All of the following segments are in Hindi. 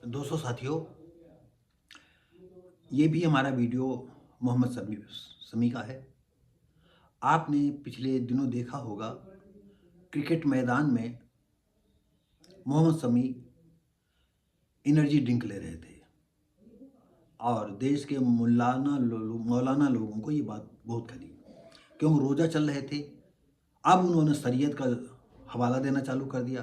दोस्तों साथियों, ये भी हमारा वीडियो मोहम्मद समी का है। आपने पिछले दिनों देखा होगा, क्रिकेट मैदान में मोहम्मद समी एनर्जी ड्रिंक ले रहे थे और देश के मौलाना लोगों को ये बात बहुत खली, क्यों रोज़ा चल रहे थे। अब उन्होंने शरीयत का हवाला देना चालू कर दिया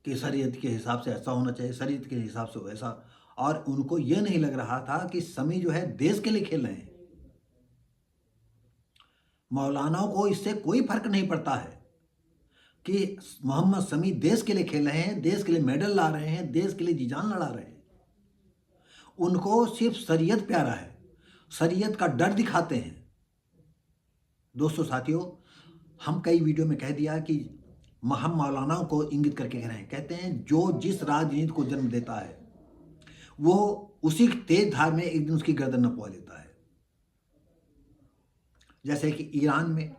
कि शरीयत के हिसाब से ऐसा होना चाहिए, शरीयत के हिसाब से वैसा। और उनको ये नहीं लग रहा था कि समी जो है देश के लिए खेल रहे हैं। मौलानाओं को इससे कोई फर्क नहीं पड़ता है कि मोहम्मद समी देश के लिए खेल रहे हैं, देश के लिए मेडल ला रहे हैं, देश के लिए जी जान लड़ा रहे हैं। उनको सिर्फ शरीयत प्यारा है, शरीयत का डर दिखाते हैं। दोस्तों साथियों, हम कई वीडियो में कह दिया कि हम मौलानाओं को इंगित करके कह रहे हैं, कहते हैं जो जिस राजनीति को जन्म देता है वो उसी तेज धार में एक दिन उसकी गर्दन न पवा लेता है। जैसे कि ईरान में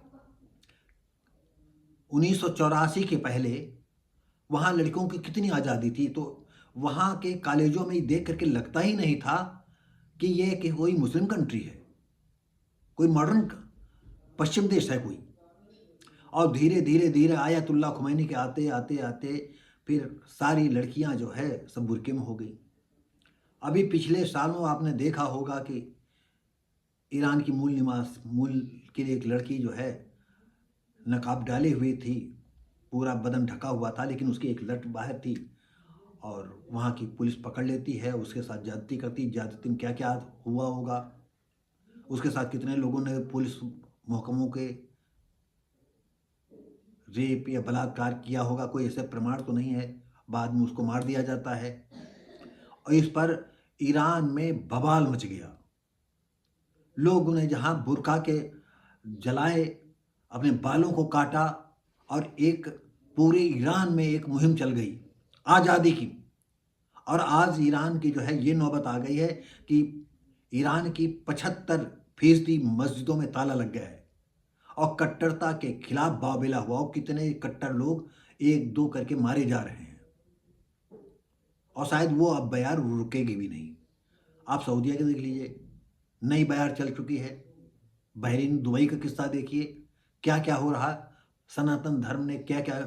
1984 के पहले वहाँ लड़कियों की कितनी आज़ादी थी, तो वहाँ के कॉलेजों में देख करके लगता ही नहीं था कि ये कि कोई मुस्लिम कंट्री है, कोई मॉडर्न पश्चिम देश है कोई। और धीरे धीरे धीरे आयतुल्लाह खुमैनी के आते आते आते फिर सारी लड़कियां जो है सब बुर्के में हो गई। अभी पिछले सालों आपने देखा होगा कि ईरान की मूल की एक लड़की जो है नकाब डाली हुई थी, पूरा बदन ढका हुआ था, लेकिन उसकी एक लट बाहर थी और वहाँ की पुलिस पकड़ लेती है, उसके साथ ज्यादती करती। ज्यादती में क्या क्या हुआ होगा, उसके साथ कितने लोगों ने पुलिस महकमों के रेप या बलात्कार किया होगा, कोई ऐसे प्रमाण तो नहीं है। बाद में उसको मार दिया जाता है और इस पर ईरान में बवाल मच गया। लोगों ने जहां बुर्का के जलाए, अपने बालों को काटा और एक पूरे ईरान में एक मुहिम चल गई आज़ादी की। और आज ईरान की जो है ये नौबत आ गई है कि ईरान की 75% मस्जिदों में ताला लग गया है और कट्टरता के खिलाफ बाबेला हुआ। और कितने कट्टर लोग एक दो करके मारे जा रहे हैं और शायद वो अब बयार रुकेगी भी नहीं। आप सऊदीया के देख लीजिए, नई बयार चल चुकी है। बहरीन दुबई का किस्सा देखिए, क्या क्या हो रहा। सनातन धर्म ने क्या क्या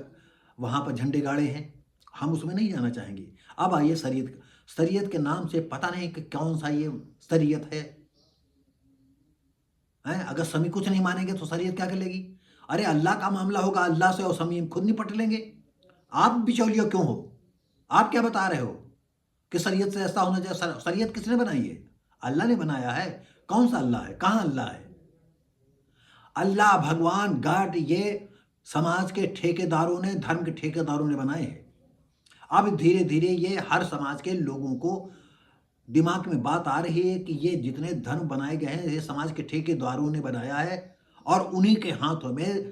वहाँ पर झंडे गाड़े हैं, हम उसमें नहीं जाना चाहेंगे। अब आइए शरीयत के नाम से पता नहीं कि कौन सा ये शरीयत है। अगर समी कुछ नहीं मानेंगे तो शरीयत क्या कर लेगी। अरे अल्लाह का मामला होगा, अल्लाह से और समी खुद निपट लेंगे। आप बिचौलिया क्यों हो? आप क्या बता रहे हो कि शरीयत से ऐसा होना चाहिए? शरीयत किसने बनाई है? अल्लाह ने बनाया है। कौन सा अल्लाह है? कहाँ अल्लाह है? अल्लाह, भगवान, गॉड ये समाज के ठेकेदारों ने, धर्म के ठेकेदारों ने बनाए हैं। अब धीरे धीरे ये हर समाज के लोगों को दिमाग में बात आ रही है कि ये जितने धर्म बनाए गए हैं ये समाज के ठेकेदारों ने बनाया है और उन्हीं के हाथों में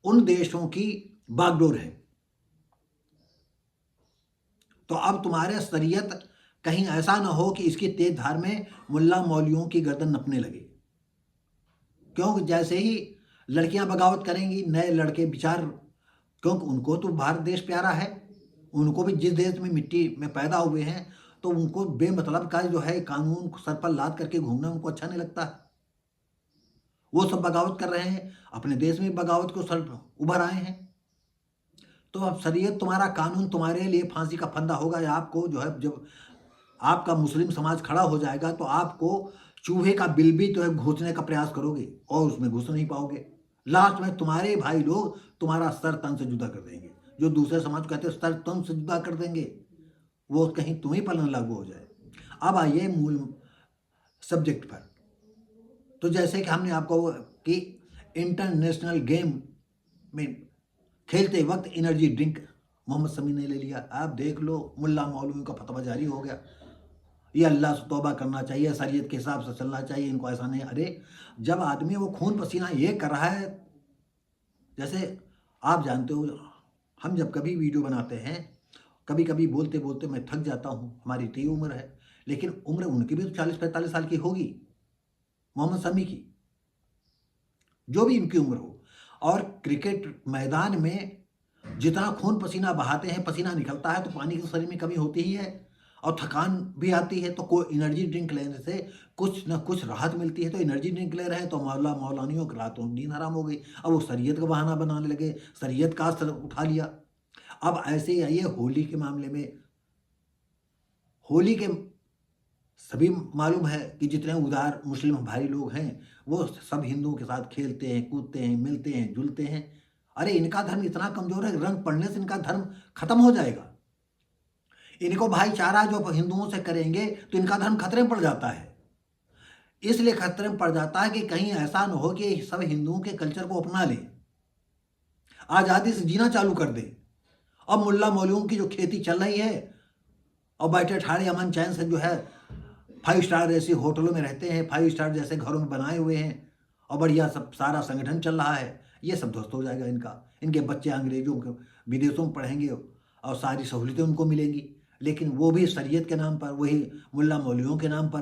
उन देशों की बागडोर है। तो अब तुम्हारे शरीयत कहीं ऐसा ना हो कि इसकी तेज धार में मुल्ला मौलियों की गर्दन नपने लगे। क्योंकि जैसे ही लड़कियां बगावत करेंगी, नए लड़के विचार, क्योंकि उनको तो भारत देश प्यारा है, उनको भी जिस देश में मिट्टी में पैदा हुए हैं तो उनको बेमतलब का जो है कानून सर पर लाद करके घूमना उनको अच्छा नहीं लगता है। वो सब बगावत कर रहे हैं, अपने देश में बगावत को सर उभर आए हैं। तो अब शरीयत तुम्हारा कानून तुम्हारे लिए फांसी का फंदा होगा। या आपको जो है जब आपका मुस्लिम समाज खड़ा हो जाएगा तो आपको चूहे का बिल भी जो है घोंचने का प्रयास करोगे और उसमें घुस नहीं पाओगे। लास्ट में तुम्हारे भाई लोग तुम्हारा सर तन से जुदा कर देंगे। जो दूसरे समाज को कहते हैं सर तन से जुदा कर देंगे, वो कहीं तुम्हें पर न लागू हो जाए। अब आइए मूल सब्जेक्ट पर। तो जैसे कि हमने आपको कि इंटरनेशनल गेम में खेलते वक्त एनर्जी ड्रिंक मोहम्मद समी ने ले लिया। आप देख लो, मुल्ला मौलवियों का फतवा जारी हो गया, ये अल्लाह से तौबा करना चाहिए, शरीयत के हिसाब से चलना चाहिए, इनको ऐसा नहीं। अरे जब आदमी वो खून पसीना ये कर रहा है, जैसे आप जानते हो हम जब कभी वीडियो बनाते हैं, कभी कभी बोलते बोलते मैं थक जाता हूँ। हमारी इतनी उम्र है, लेकिन उम्र उनकी भी तो 40-45 साल की होगी, मोहम्मद समी की, जो भी इनकी उम्र हो। और क्रिकेट मैदान में जितना खून पसीना बहाते हैं, पसीना निकलता है तो पानी के शरीर में कमी होती ही है और थकान भी आती है। तो कोई एनर्जी ड्रिंक लेने से कुछ न कुछ राहत मिलती है। तो एनर्जी ड्रिंक ले रहे हैं तो मौला मौलानियों की रातों नींद हराम हो गई। अब वो शरीयत का बहाना बनाने लगे, शरीयत का असर उठा लिया। अब ऐसे ही आइए होली के मामले में। होली के सभी मालूम है कि जितने उदार मुस्लिम भाई लोग हैं वो सब हिंदुओं के साथ खेलते हैं, कूदते हैं, मिलते हैं, जुलते हैं। अरे इनका धर्म इतना कमजोर है, रंग पड़ने से इनका धर्म खत्म हो जाएगा। इनको भाईचारा जो हिंदुओं से करेंगे तो इनका धर्म खतरे में पड़ जाता है। इसलिए खतरे में पड़ जाता है कि कहीं ऐसा न हो कि सब हिंदुओं के कल्चर को अपना ले, आज़ादी से जीना चालू कर दे। अब मुल्ला मौलवियों की जो खेती चल रही है और बैठे ठाड़े अमन चैन से जो है 5 स्टार जैसी होटलों में रहते हैं, 5 स्टार जैसे घरों में बनाए हुए हैं और बढ़िया सब सारा संगठन चल रहा है, ये सब ध्वस्त हो जाएगा इनका। इनके बच्चे अंग्रेजों के विदेशों में पढ़ेंगे और सारी सहूलियतें उनको मिलेंगी, लेकिन वो भी शरीयत के नाम पर, वही मुल्ला मौलवियों के नाम पर।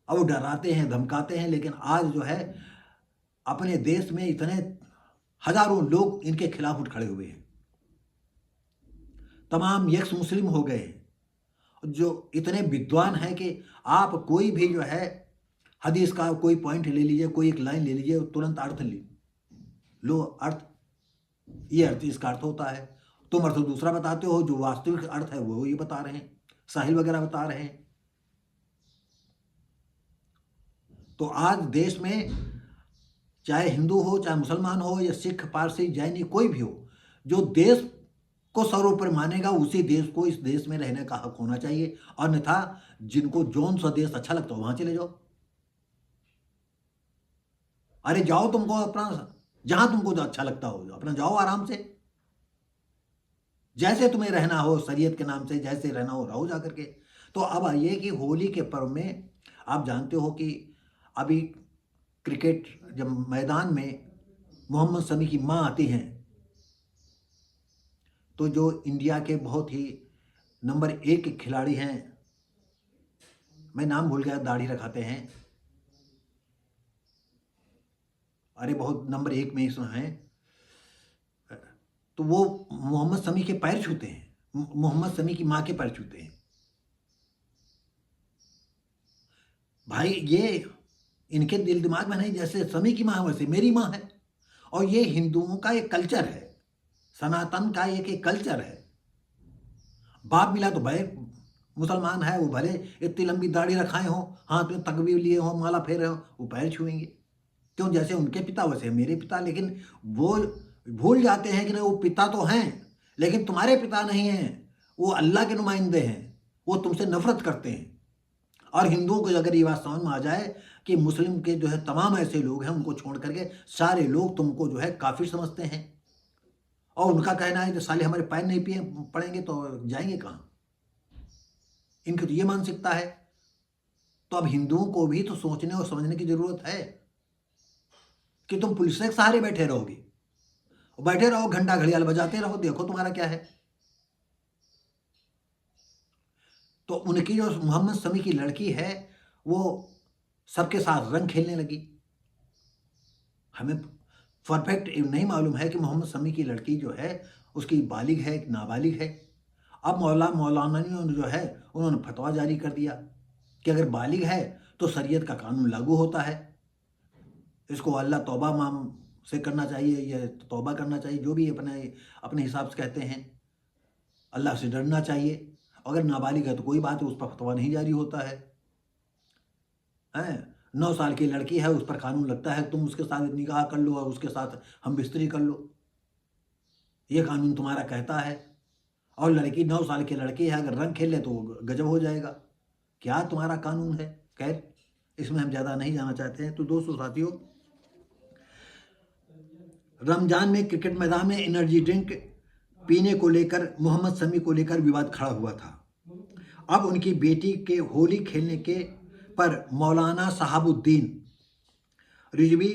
अब वो डराते हैं, धमकाते हैं, लेकिन आज जो है अपने देश में इतने हजारों लोग इनके खिलाफ उठ खड़े हुए हैं। तमाम यक्स मुस्लिम हो गए हैं जो इतने विद्वान हैं कि आप कोई भी जो है हदीस का कोई पॉइंट ले लीजिए, कोई एक लाइन ले लीजिए, तुरंत अर्थ लो अर्थ, ये अर्थ इसका अर्थ होता है। तुम अर्थ दूसरा बताते हो, जो वास्तविक अर्थ है वो ये बता रहे हैं, साहिल वगैरह बता रहे हैं। तो आज देश में चाहे हिंदू हो, चाहे मुसलमान हो, या सिख, पारसी, जैनी, कोई भी हो, जो देश को सर्वोपरि मानेगा उसी देश को इस देश में रहने का हक होना चाहिए। अन्यथा जिनको जोन सा देश अच्छा लगता हो वहां चले जाओ। अरे जाओ, तुमको अपना जहां तुमको जो अच्छा लगता हो अपना जाओ आराम से, जैसे तुम्हें रहना हो शरीयत के नाम से, जैसे रहना हो रहो जाकर के। तो अब आइए कि होली के पर्व में आप जानते हो कि अभी क्रिकेट जब मैदान में मोहम्मद शमी की मां आती हैं तो जो इंडिया के बहुत ही नंबर 1 खिलाड़ी हैं, मैं नाम भूल गया, दाढ़ी रखाते हैं, अरे बहुत नंबर 1 में इसमें हैं, तो वो मोहम्मद शमी के पैर छूते हैं, मोहम्मद शमी की मां के पैर छूते हैं। भाई ये इनके दिल दिमाग में नहीं, जैसे शमी की मां वैसे मेरी मां है। और ये हिंदुओं का एक कल्चर है, सनातन का एक कल्चर है। बाप मिला तो भाई मुसलमान है, वो भले इतनी लंबी दाढ़ी रखाए हो, हाथ में तकबीर लिए हो, माला फेरे हो, वो पैर छुएंगे। क्यों? जैसे उनके पिता वैसे मेरे पिता। लेकिन वो भूल जाते हैं कि नहीं, वो पिता तो हैं लेकिन तुम्हारे पिता नहीं हैं, वो अल्लाह के नुमाइंदे हैं, वो तुमसे नफरत करते हैं। और हिंदुओं को अगर ये बात समझ में आ जाए कि मुस्लिम के जो है तमाम ऐसे लोग हैं, उनको छोड़ करके सारे लोग तुमको जो है काफिर समझते हैं, और उनका कहना है कि साले हमारे पैर नहीं पिए पड़ेंगे तो जाएंगे कहाँ, इनकी तो ये मानसिकता है। तो अब हिंदुओं को भी तो सोचने और समझने की जरूरत है कि तुम पुलिस के सहारे बैठे रहोगे, बैठे रहो घंटा घड़ियाल बजाते रहो, देखो तुम्हारा क्या है। तो उनकी जो मोहम्मद शमी की लड़की है वो सबके साथ रंग खेलने लगी। हमें परफेक्ट नहीं मालूम है कि मोहम्मद शमी की लड़की जो है उसकी बालिग है कि नाबालिग है। अब मौलाना ने जो है उन्होंने फतवा जारी कर दिया कि अगर बालिग है तो शरीयत का कानून लागू होता है, इसको अल्लाह तौबा माम से करना चाहिए, या तौबा करना चाहिए, जो भी अपने अपने हिसाब से कहते हैं, अल्लाह से डरना चाहिए। अगर नाबालिग है तो कोई बात है, उस पर फतवा नहीं जारी होता है। 9 साल की लड़की है, उस पर कानून लगता है तुम उसके साथ निकाह कर लो और उसके साथ हम बिस्तरी कर लो, ये कानून तुम्हारा कहता है। और लड़की 9 साल की लड़की है, अगर रंग खेल ले तो गजब हो जाएगा। क्या तुम्हारा कानून है? खैर इसमें हम ज़्यादा नहीं जाना चाहते हैं। तो दोस्तों साथियों, रमजान में क्रिकेट मैदान में एनर्जी ड्रिंक पीने को लेकर मोहम्मद शमी को लेकर विवाद खड़ा हुआ था। अब उनकी बेटी के होली खेलने के पर मौलाना शहाबुद्दीन रिजवी,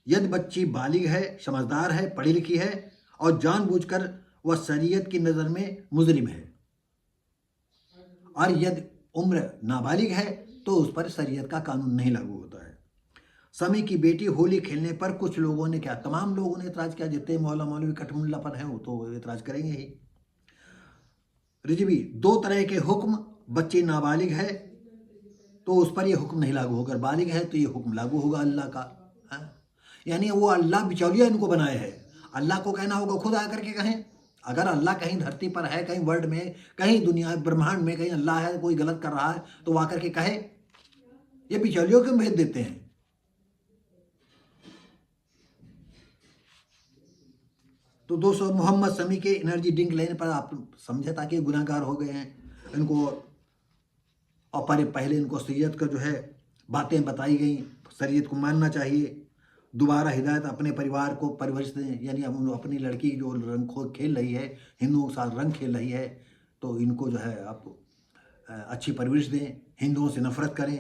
यदि बच्ची बालिग है, समझदार है, पढ़ी लिखी है और जानबूझकर वह शरीयत की नज़र में मुजरिम है, और यदि उम्र नाबालिग है तो उस पर शरीयत का कानून नहीं लागू होता है। समी की बेटी होली खेलने पर कुछ लोगों ने क्या, तमाम लोगों ने एतराज किया, जितने मौला मौलवी कठमुल्लापन है वो तो एतराज करेंगे ही। रिजवी, 2 तरह के हुक्म, बच्ची नाबालिग है तो उस पर यह हुक्म नहीं लागू होगा, बालिग है तो ये हुक्म लागू होगा अल्लाह का। हाँ? यानी वो अल्लाह बिचौलिया इनको बनाए है, अल्लाह को कहना होगा खुद आकर के कहें। अगर अल्लाह कहीं धरती पर है, कहीं वर्ल्ड में, कहीं दुनिया ब्रह्मांड में कहीं अल्लाह है, कोई गलत कर रहा है तो वो आकर के कहे। ये बिचौलियों क्यों भेज देते हैं? तो दोस्तों, मोहम्मद शमी के एनर्जी ड्रिंक लेने पर आप समझे ताकि गुनाहगार हो गए हैं इनको, और पहले इनको शरीयत का जो है बातें बताई गई, शरीयत को मानना चाहिए। दोबारा हिदायत अपने परिवार को परवरिश दें, यानी अपनी लड़की जो रंग खो खेल रही है, हिंदुओं के साथ रंग खेल रही है, तो इनको जो है आप अच्छी परवरिश दें। हिंदुओं से नफरत करें,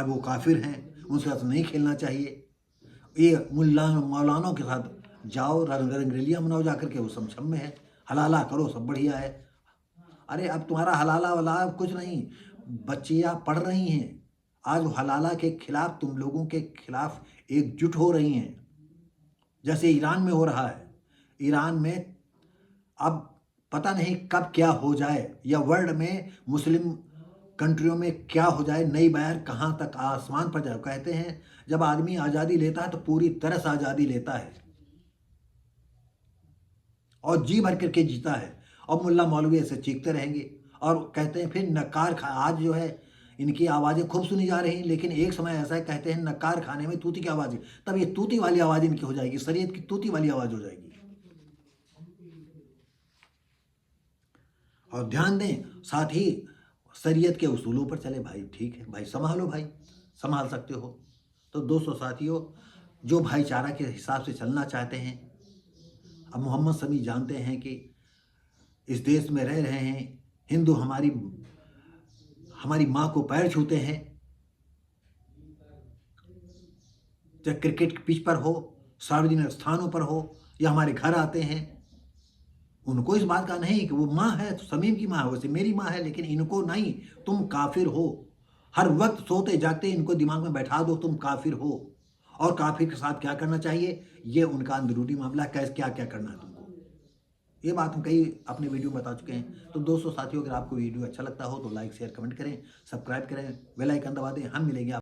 वो काफिर हैं, उनके साथ नहीं खेलना चाहिए। ये मौलानों के साथ जाओ, रंगरेलियाँ मनाओ जाकर के, वो समझम में है, हलाला करो, सब बढ़िया है। अरे अब तुम्हारा हलाला वाला कुछ नहीं, बच्चियाँ पढ़ रही हैं, आज हलाला के खिलाफ तुम लोगों के खिलाफ एकजुट हो रही हैं, जैसे ईरान में हो रहा है। ईरान में अब पता नहीं कब क्या हो जाए, या वर्ल्ड में मुस्लिम कंट्रियों में क्या हो जाए, नई बयार कहाँ तक आसमान पर जाए। कहते हैं जब आदमी आज़ादी लेता है तो पूरी तरह से आज़ादी लेता है और जी भर करके जीता है, और मुल्ला मौलवी ऐसे चीखते रहेंगे और कहते हैं फिर नकार खा। आज जो है इनकी आवाज़ें खूब सुनी जा रही हैं, लेकिन एक समय ऐसा है कहते हैं नकार खाने में तूती की आवाज़, तब ये तूती वाली आवाज़ इनकी हो जाएगी, शरीयत की तूती वाली आवाज़ हो जाएगी। और ध्यान दें, साथ ही शरीयत के उसूलों पर चले भाई, ठीक है भाई, संभालो भाई, संभाल सकते हो। तो दोस्तों साथियों, जो भाईचारा के हिसाब से चलना चाहते हैं, अब मोहम्मद शमी जानते हैं कि इस देश में रह रहे हैं हिंदू, हमारी माँ को पैर छूते हैं, चाहे क्रिकेट पिच पर हो, सार्वजनिक स्थानों पर हो, या हमारे घर आते हैं। उनको इस बात का नहीं कि वो माँ है तो समीम की माँ है, वैसे मेरी माँ है, लेकिन इनको नहीं, तुम काफिर हो। हर वक्त सोते जागते इनको दिमाग में बैठा दो तुम काफिर हो, और काफिर के साथ क्या करना चाहिए ये उनका अंदरूनी मामला, कैसे क्या क्या करना है तुमको। ये बात हम कई अपने वीडियो में बता चुके हैं। तो दोस्तों साथियों, अगर आपको वीडियो अच्छा लगता हो तो लाइक शेयर कमेंट करें, सब्सक्राइब करें, बेल आइकन दबा दें। हम मिलेंगे